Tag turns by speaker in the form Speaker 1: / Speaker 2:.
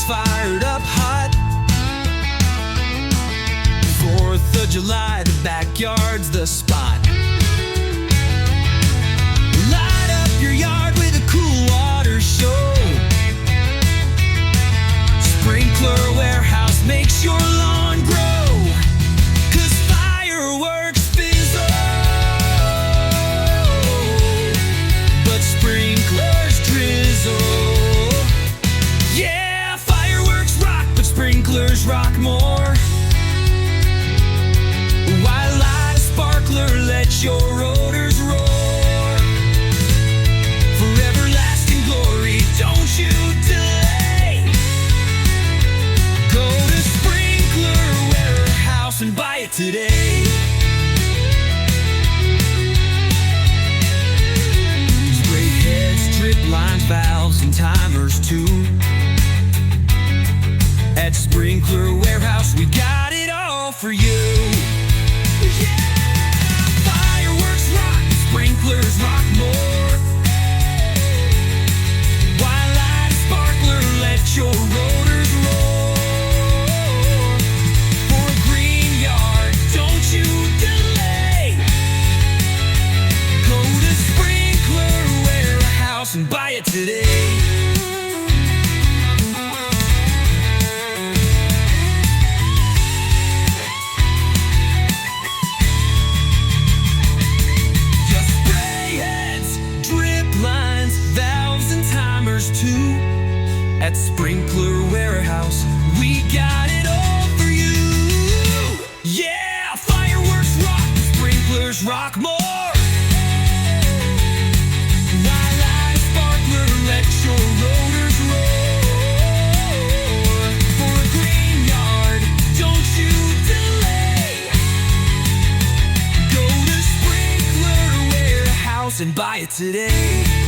Speaker 1: everything's fired up hot. 4th of July, the backyard's the spot. Light up your yard with a cool water show. Sprinkler warehouse makes your lawn grow. 'Cause fireworks fizzle, but sprinklers drizzle. Yeah, fireworks rock, but sprinklers rock more. Why light a sparkler, let your rotors roar. For everlasting glory, don't you delay. Go to Sprinkler Warehouse and buy it today. Spray heads, drip lines, valves, and timers too. At Sprinkler Warehouse, we got it all for you. Fireworks rock, sprinklers rock more. Why light a sparkler, let your rotors roar. For a green yard, don't you delay. Go to Sprinkler Warehouse and buy it today. Too. At Sprinkler Warehouse, we got it all for you. Yeah, fireworks rock, sprinklers rock more. Why light a sparkler, let your rotors roar. For a green yard, don't you delay. Go to Sprinkler Warehouse and buy it today.